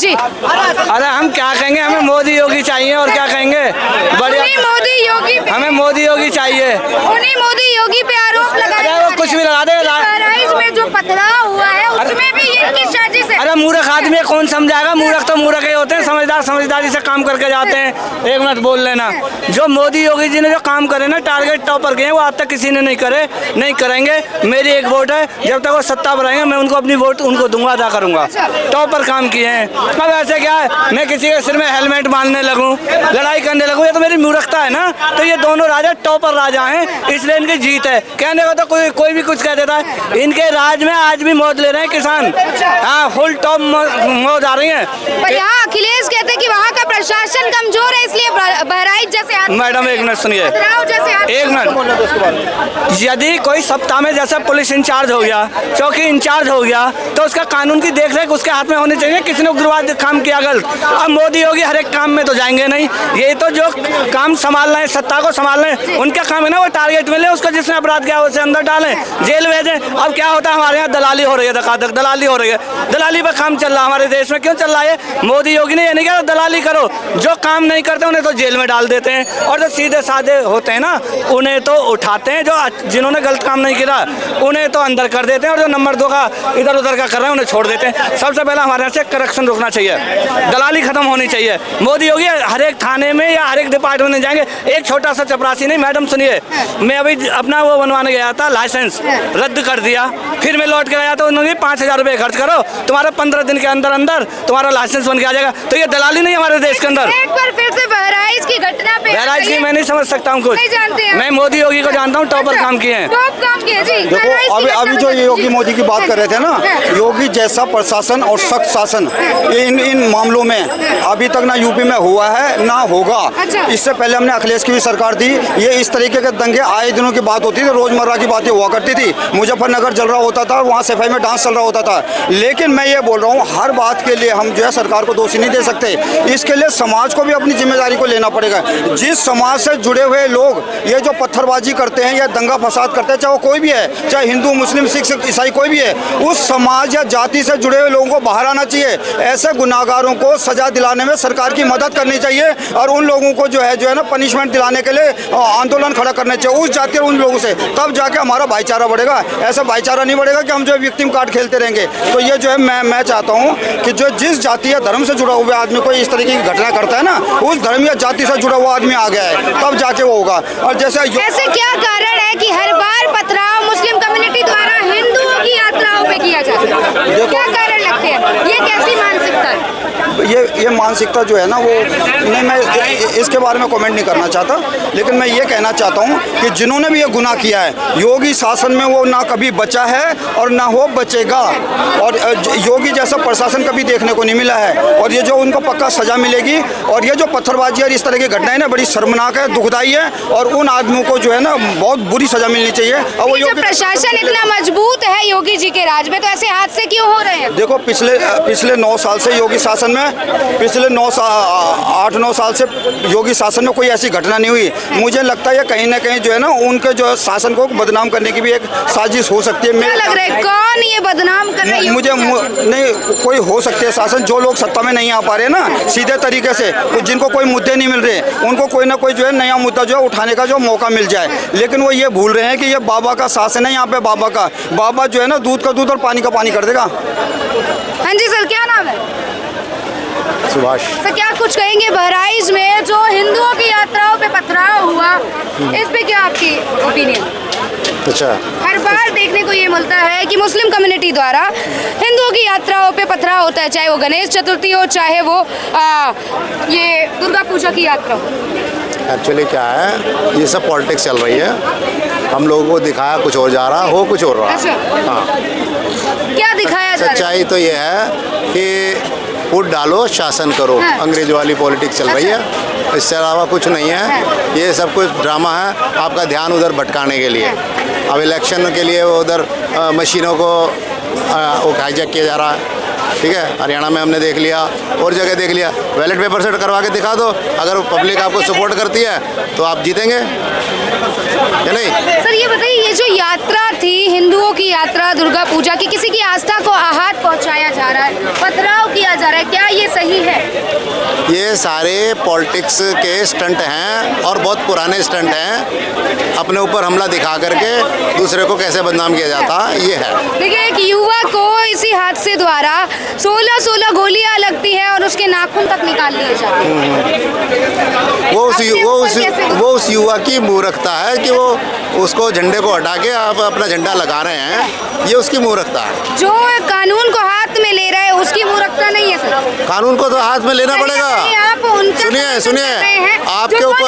जी? अरे हम क्या कहेंगे, हमें मोदी योगी चाहिए और क्या कहेंगे। बढ़िया, मोदी योगी हमें मोदी योगी चाहिए। उन्हीं मोदी योगी पे आरोप लगाया। अरे वो कुछ भी लगा दे। बहराइच में जो पथराव हुआ है उसमें भी इनकी साजिश है। अरे मूर्ख आदमी कौन समझाएगा, मूर्ख तो मूर्ख ही होते हैं, समझदार समझदारी से काम करके जाते हैं। एक मिनट बोल लेना। जो मोदी योगी जी ने जो काम करे ना, टारगेट टॉपर के हैं, वो आज तक किसी ने नहीं करे, नहीं करेंगे। मेरी एक वोट है, जब तक वो सत्ता पर रहेंगे मैं उनको अपनी वोट उनको दूंगा, अदा करूंगा। टॉपर काम किए हैं। अब ऐसे क्या है, मैं किसी के सिर में हेलमेट बांधने लगूं, लड़ाई करने लगूं, ये तो मेरी मूर्खता है ना। तो ये दोनों राजा टॉपर राजा हैं, इसलिए इनकी जीत है। कहने को तो कोई भी कुछ कह देता है। इनके राज में आज भी मौत ले रहे हैं किसान। हाँ, फुल टॉप मौत आ रही है। पर यहाँ अखिलेश कहते हैं कि वहाँ का प्रशासन कमजोर है, इसलिए बहराइच जैसे मैडम एक मिनट सुनिए, एक मिनट। यदि कोई सप्ताह में जैसा पुलिस इंचार्ज हो गया, चौकी इंचार्ज हो गया, तो उसका कानून की देखरेख उसके हाथ में होनी चाहिए। किसी ने उग्रवाद काम किया गलत, अब मोदी योगी हर एक काम में तो जाएंगे नहीं। ये तो जो काम संभाल रहे हैं, सत्ता को संभाल रहे हैं, उनका काम है ना, वो टारगेट मिले, उसको जिसने अपराध किया उसे अंदर डालें, जेल भेजें। अब क्या होता है, हमारे यहाँ दलाली हो रही है, धकाधक दलाली हो रही है, दलाली पर काम चल रहा है हमारे देश में। क्यों चल रहा है? मोदी योगी ने ये नहीं कहा दलाली करो, जो काम नहीं करते उन्हें तो जेल में डाल देते हैं, और जो सीधे साधे होते हैं ना उन्हें तो उठाते हैं, जो जिन्होंने गलत काम नहीं किया उन्हें तो अंदर कर देते हैं, और जो नंबर 2 का इधर उधर का कर रहे हैं उन्हें छोड़ देते हैं। सबसे पहले हमारे यहाँ से करप्शन रुकना चाहिए, दलाली खत्म होनी चाहिए। मोदी योगी हर एक थाने में या हर एक डिपार्टमेंट में जाएंगे, एक छोटा सा चपरासी नहीं। मैडम सुनिए, मैं अभी अपना वो बनवाने गया था, लाइसेंस रद्द कर दिया, फिर मैं लौट के आया तो उन्होंने 5000 रुपये खर्च करो, तुम्हारा 15 दिन के अंदर अंदर तुम्हारा लाइसेंस बन के आ जाएगा। तो ये दलाली नहीं हमारे देश के अंदर। एक बार फिर से बहराइच की घटना पे, बहराइच की मैं नहीं समझ सकता हूँ कुछ, नहीं जानते हैं। मैं मोदी योगी को जानता हूँ, टॉपर काम किए हैं, टॉप काम किए जी। देखो अभी जो योगी मोदी की बात कर रहे थे ना, योगी जैसा प्रशासन और सख्त शासन ये इन मामलों में अभी तक ना यूपी में हुआ है ना होगा। इससे पहले हमने अखिलेश की भी सरकार थी, ये इस तरीके के दंगे आए दिनों की बात होती थी, रोजमर्रा की बातें हुआ करती थी। मुजफ्फरनगर जल रहा होता था, वहाँ सफाई में डांस चल रहा होता था। लेकिन मैं ये बोल रहा हूँ, हर बात के लिए हम जो है सरकार को दोषी नहीं दे सकते, इसके लिए समाज को भी अपनी जिम्मेदारी को लेना पड़ेगा। जिस समाज से जुड़े हुए लोग ये जो पत्थरबाजी करते हैं या दंगा फसाद करते हैं, चाहे वो कोई भी है, चाहे हिंदू मुस्लिम सिख ईसाई कोई भी है, उस समाज या जाति से जुड़े हुए लोगों को बाहर आना चाहिए। ऐसे गुनाहगारों को सजा दिलाने में सरकार की मदद करनी चाहिए, और उन लोगों को जो है ना पनिशमेंट दिलाने के लिए आंदोलन खड़ा करना चाहिए उस जाति और उन लोगों से, तब जाके हमारा भाईचारा बढ़ेगा। ऐसा भाईचारा नहीं बढ़ेगा कि हम जो है विक्टिम कार्ड खेलते रहेंगे। तो ये जो है मैं चाहता हूँ कि जो जिस जाति या धर्म से जुड़ा हुआ आदमी कोई इस तरीके की घटना करता है ना, उस धर्म या जाति से जुड़ा हुआ आदमी आ गया है, तब जाके वो होगा। और जैसे ऐसे क्या कारण है कि हर बार पथराव मुस्लिम कम्युनिटी द्वारा हिंदुओं की यात्राओं पे किया जाता है? क्या कारण लगते हैं? ये कैसी मानसिकता है? ये मानसिकता जो है ना, वो नहीं, मैं इसके बारे में कमेंट नहीं करना चाहता, लेकिन मैं ये कहना चाहता हूँ कि जिन्होंने भी ये गुनाह किया है, योगी शासन में वो ना कभी बचा है और ना वो बचेगा, और योगी जैसा प्रशासन कभी देखने को नहीं मिला है, और ये जो उनको पक्का सजा मिलेगी। और ये जो पत्थरबाजी और इस तरह की घटनाएं ना बड़ी शर्मनाक है, दुखदाई है, और उन आदमियों को जो है ना बहुत बुरी सजा मिलनी चाहिए। और वो योगी प्रशासन इतना मजबूत है योगी जी के राज में, तो ऐसे हादसे क्यों हो रहे हैं? देखो पिछले 9 साल से योगी शासन में, पिछले 8-9 साल से योगी शासन में कोई ऐसी घटना नहीं हुई। मुझे लगता है कहीं ना कहीं जो है ना उनके जो शासन को बदनाम करने की भी एक साजिश हो सकती है। क्या लग रहा है, कौन ये बदनाम कर रहा है? मुझे नहीं, कोई हो सकती है शासन, जो लोग सत्ता में नहीं आ पा रहे ना सीधे तरीके से, जिनको कोई मुद्दे नहीं मिल रहे, उनको कोई ना कोई जो है नया मुद्दा जो है उठाने का जो मौका मिल जाए। लेकिन वो ये भूल रहे हैं कि ये बाबा का शासन है, यहाँ पे बाबा जो है ना दूध का दूध और पानी का पानी कर देगा। हाँ जी सर, क्या नाम है? सुभाष। सर, क्या कुछ कहेंगे बहराइच में जो हिंदुओं की यात्राओं पे पथराव हुआ, इस पे क्या आपकी ओपिनियन? अच्छा, हर बार देखने को ये मिलता है कि मुस्लिम कम्युनिटी द्वारा हिंदुओं की यात्राओं पे पथराव होता है, चाहे वो गणेश चतुर्थी हो, चाहे वो ये दुर्गा पूजा की यात्रा हो। एक्चुअली क्या है, ये सब पॉलिटिक्स चल रही है, हम लोगों को दिखाया कुछ और जा रहा हो कुछ और रहा। अच्छा। हाँ, क्या दिखाया जा रहा है? सच्चाई तो ये है कि वोट डालो शासन करो। हाँ। अंग्रेज वाली पॉलिटिक्स चल रही है, इससे अलावा कुछ नहीं है। ये सब कुछ ड्रामा है आपका ध्यान उधर भटकाने के लिए। अब इलेक्शन के लिए वो उधर मशीनों को वो हाईजैक किया जा रहा है। ठीक है, हरियाणा में हमने देख लिया और जगह देख लिया। बैलेट पेपर सेट करवा के दिखा दो, अगर पब्लिक आपको सपोर्ट करती है तो आप जीतेंगे या नहीं। सर ये बताइए, ये जो यात्रा थी हिंदुओं की यात्रा दुर्गा पूजा की, किसी की आस्था को आहत पहुंचाया जा रहा है, पथराव किया जा रहा है, क्या ये सही है? ये सारे पॉलिटिक्स के स्टंट हैं और बहुत पुराने स्टंट हैं। अपने ऊपर हमला दिखा करके दूसरे को कैसे बदनाम किया जाता ये है। देखिए, एक युवा को इसी हादसे द्वारा 16 गोलियां लगती हैं और उसके नाखून तक निकाल लिए जाते हैं। वो उस युवा की मूर्खता है कि वो उसको झंडे को हटा के आप अपना झंडा लगा रहे हैं, ये उसकी मूर्खता है। जो कानून को हाथ में ले रहा है उसकी मूर्खता नहीं है सर। कानून को तो हाथ में लेना पड़ेगा। आप उनका सुनिए आपके ऊपर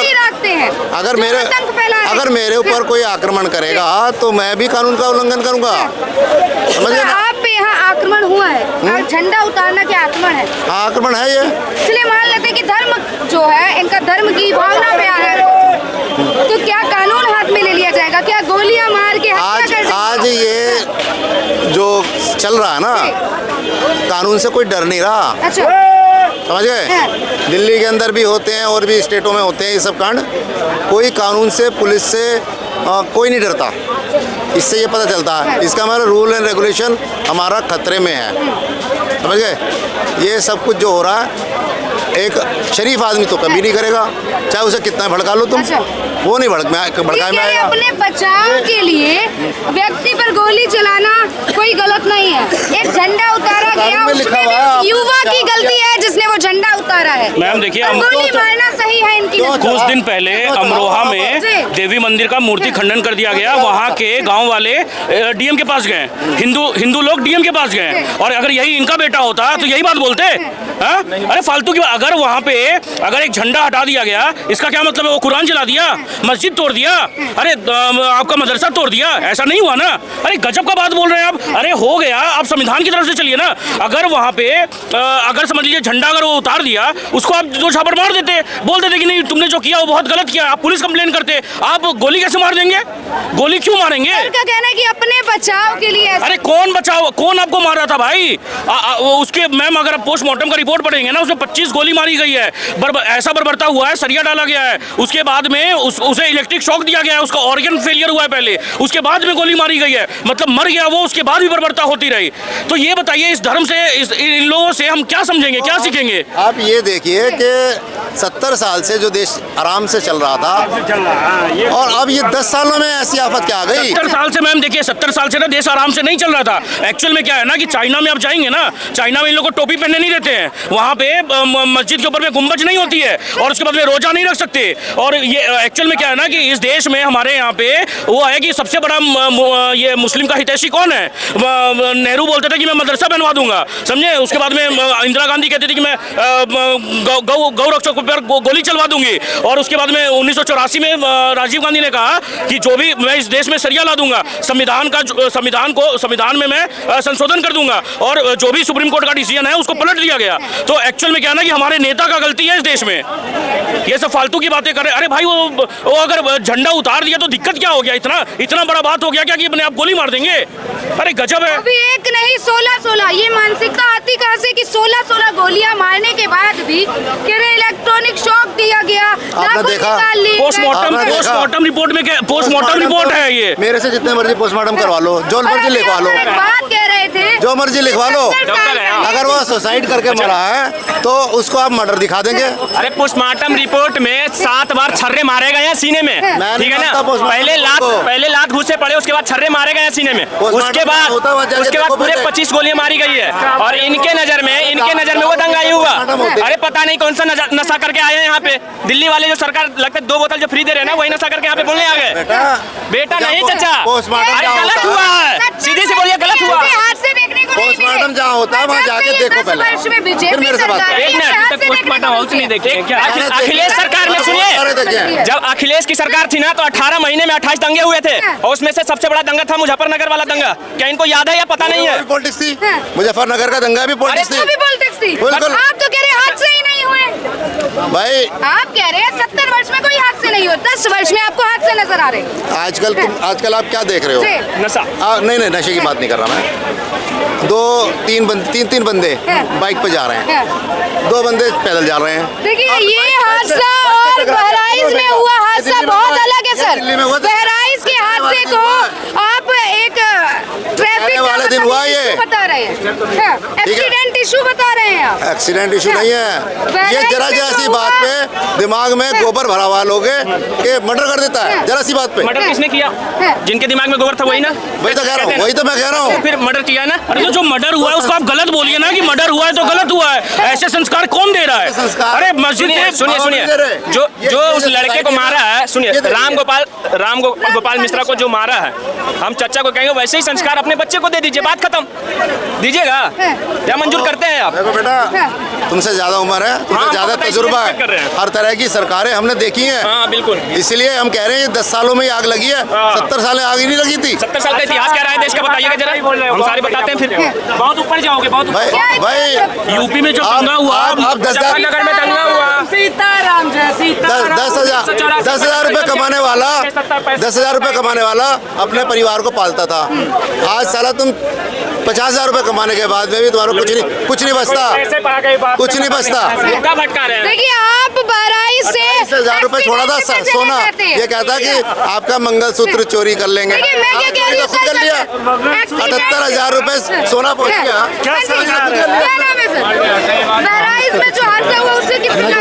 अगर मेरे ऊपर कोई आक्रमण करेगा तो मैं भी कानून का उल्लंघन करूंगा, समझ गए ना? आप पे यहाँ आक्रमण हुआ है, झंडा उतारना क्या आक्रमण है? आक्रमण है ये। इसलिए मान लेते हैं कि धर्म जो है, इनका धर्म की भावना पे है, तो क्या कानून हाथ में ले लिया जाएगा? क्या गोलियां मार के हत्या कर आज ये जो चल रहा है ना, कानून से कोई डर नहीं रहा। अच्छा, समझ गए? दिल्ली के अंदर भी होते हैं और भी स्टेटों में होते हैं ये सब कांड। कोई कानून से, पुलिस से कोई नहीं डरता। इससे ये पता चलता है, इसका हमारा रूल एंड रेगुलेशन हमारा खतरे में है, समझ गए? ये सब कुछ जो हो रहा है, एक शरीफ आदमी तो कभी नहीं करेगा, चाहे उसे कितना भड़का लो तुम। अच्छा। वो नहीं भड़काए में आएगा। अपने बचाव के लिए व्यक्ति पर गोली चलाना कोई गलत नहीं है। एक झंडा उतारा गया, उसमें भी युवा की गलती है जिसने वो झंडा उतारा है। मैम देखिए, गोली मारना सही है इनकी। कुछ दिन पहले अमरोहा में देवी मंदिर का मूर्ति खंडन कर दिया गया। वहाँ के गांव वाले डीएम के पास गए, हिंदू लोग डीएम के पास गए, और अगर यही इनका बेटा होता तो यही बात बोलते। अरे फालतू की, अगर वहाँ पे अगर एक झंडा हटा दिया गया, इसका क्या मतलब है? वो कुरान जला दिया, मस्जिद तोड़ दिया, अरे आपका मदरसा तोड़ दिया, ऐसा नहीं हुआ ना? अरे गजब का बात बोल रहे हैं आप। अरे हो गया, आप संविधान की तरफ से चलिए ना। अगर वहाँ पे अगर समझ लीजिए झंडा अगर वो उतार दिया, उसको आप दो छापर मार देते, बोल देते कि नहीं तुमने जो किया वो बहुत गलत किया, आप पुलिस कंप्लेन करते। आप गोली कैसे मार देंगे? गोली क्यों मारेंगे? उनका कहना है कि अपने बचाव के लिए। अरे कौन बचाओ? कौन आपको मार रहा था भाई? उसके मैम अगर आप पोस्टमार्टम का रिपोर्ट पढ़ेंगे ना, उसमें 25 गोली मारी गई है, ऐसा बर्बरता हुआ है, सरिया डाला गया है, उसके बाद में उसे इलेक्ट्रिक शॉक दिया गया है, उसका ऑर्गन फेलियर हुआ है पहले, उसके बाद में गोली मारी गई है, मतलब मर गया वो, उसके बाद भी बर्बरता होती रही। तो ये बताइए, इस धर्म से, इन लोगों से हम क्या समझेंगे, क्या सीखेंगे? आप ये देखिए कि 70 साल से जो देश आराम से चल रहा था, और अब ये 10 सालों में ऐसी आफत क्या आ गई? 70 साल से मैम देखिए, 70 साल से ना देश आराम से नहीं चल रहा था। एक्चुअल में क्या है ना कि चाइना में आप जाएंगे ना, चाइना में इन लोगों को टोपी पहनने नहीं देते हैं, वहाँ पे मस्जिद के ऊपर में गुंबज नहीं होती है, और उसके बाद में रोजा नहीं रख सकते। और ये एक्चुअल में क्या है ना कि इस देश में हमारे यहाँ पे वो है कि सबसे बड़ा ये मुस्लिम का हितैषी कौन है? नेहरू बोलते थे कि मैं मदरसा बनवा दूंगा, समझे? उसके बाद में इंदिरा गांधी कहती थी कि मैं गौ रक्षकों पर गोली चलवा दूंगी, और उसके बाद में 1984 में राजीव गांधी ने कहा कि जो भी मैं इस देश में सरिया ला दूंगा, संविधान में मैं संशोधन कर दूंगा, और जो भी सुप्रीम कोर्ट का डिसीजन है उसको पलट दिया गया। तो एक्चुअल में क्या है ना कि हमारे नेता का गलती है इस देश में, ये सब फालतू की बातें कर रहे। अरे भाई वो अगर झंडा उतार दिया तो दिक्कत क्या हो गया? इतना बड़ा बात हो गया क्या कि अपने आप गोली मार देंगे? अरे गजब है। अभी एक नहीं 16 ये मानसिकता आती कहाँ से कि 16 गोलियां मारने के बाद भी इलेक्ट्रॉनिक शॉक दिया गया, आपने देखा पोस्टमार्टम रिपोर्ट में, पोस्टमार्टम रिपोर्ट है ये। मेरे से जितने मर्जी पोस्टमार्टम करवा लो, जो मर्जी लिखवा लो, बात कह रहे थे, जो मर्जी लिखवा लो। अगर वो सुसाइड करके मरा है तो उसको आप मर्डर दिखा देंगे। अरे पोस्टमार्टम रिपोर्ट में 7 बार छर्रे मारे गए हैं सीने में, ठीक है ना? पहले लात घुसे पड़े, उसके बाद छर्रे मारे गए हैं सीने में, उसके बाद पूरे 25 गोलियां मारी गई है। और इनके नजर में वो दंगा ही हुआ। अरे पता नहीं कौन सा नशा करके आए हैं यहाँ पे। दिल्ली वाले जो सरकार लगता है 2 बोतल जो फ्री दे रहे हैं ना, वही नशा करके यहाँ पे बोलने आ गए। बेटा नहीं चचा, अरे गलत हुआ है, सीधे से बोलिए गलत हुआ। पोस्टमार्टम जहाँ होता है वहाँ जाके देखो पहले, फिर मेरे से बात करो। एक मिनट, पोस्टमार्टम हाउस नहीं देखे क्या? अखिलेश सरकार में सुनिए, जब अखिलेश की सरकार थी ना तो 18 महीने में 28 दंगे हुए थे, और उसमें से सबसे बड़ा दंगा था मुजफ्फरनगर वाला दंगा। क्या इनको याद है या पता नहीं है? पॉलिटिक्स थी, मुजफ्फरनगर का दंगा भी पॉलिटिक्स थी। बिल्कुल। आप तो कह रहे हादसे ही नहीं हुए भाई, आप कह रहे हैं 70 वर्ष में कोई हादसे नहीं हुए, 10 वर्ष में आपको हादसे नजर आ रहे हैं। आजकल आप क्या देख रहे हो? नशा। नहीं, नशे की बात नहीं कर रहा मैं। 2-3 बंदे बाइक पे जा रहे हैं, 2 बंदे पैदल जा रहे हैं। देखिए ये हादसा और बहराइच में हुआ हादसा बहुत अलग है सर। बहराइच के हादसे को आप एक ट्रैफिक वाले दिन हुआ ये। बता रहे हैं, एक्सीडेंट इशू बता रहे हैं आप। एक्सीडेंट इशू नहीं है, ये जरा जैसी बात पे दिमाग में गोबर भरा हुआ लोग के मर्डर कर देता है, जरा सी बात पे। मर्डर किसने किया? जिनके दिमाग में गोबर था वही ना। वही तो कह रहा हूँ, वही तो मैं कह रहा हूँ। फिर मर्डर किया ना। अरे जो मर्डर हुआ है उसको आप गलत बोलिए ना कि मर्डर हुआ है तो गलत हुआ है। ऐसे संस्कार कौन दे रहा है? संस्कार? अरे मस्जिद सुनिए से सुनिए सुनिए, जो उस लड़के को मारा है, सुनिए, राम गोपाल मिश्रा को जो मारा है, हम चचा को कहेंगे वैसे ही संस्कार अपने बच्चे को दे दीजिए, बात खत्म। दीजिएगा क्या मंजूर करते हैं आप? देखो बेटा, तुमसे ज्यादा उम्र है, तुमसे ज्यादा तजुर्बा है, हर तरह की सरकारें हमने देखी हैं। हाँ बिल्कुल, इसलिए हम कह रहे हैं 10 सालों में ही आग लगी है, 70 साल आग ही नहीं लगी थी। 70 साल का इतिहास क्या रहा है देश का, बताइएगा जरा, हम सारे बताते हैं। फिर बहुत ऊपर जाओगे, बहुत भाई यूपी में जो दंगा हुआ, आप 10,000 में दंगा हुआ, सीताराम जय सीताराम। 10,000 रुपए कमाने वाला 10,000 रुपए कमाने वाला अपने परिवार को पालता था। आज साला तुम 50,000 रुपए कमाने के बाद में भी तुम्हारा कुछ नहीं बचता, कुछ नहीं बचता। भटका रहे हैं। देखिए आप बहराइच से 10,000 रुपए छोड़ा था सोना, ये कहता कि आपका मंगलसूत्र चोरी कर लेंगे। देखिए मैं क्या कह रही हूँ, कर लिया, 78,000 रुपए सोना पहुंच गया। क्या नाम है सर? बहराइच में जो हादसा हुआ उससे कितना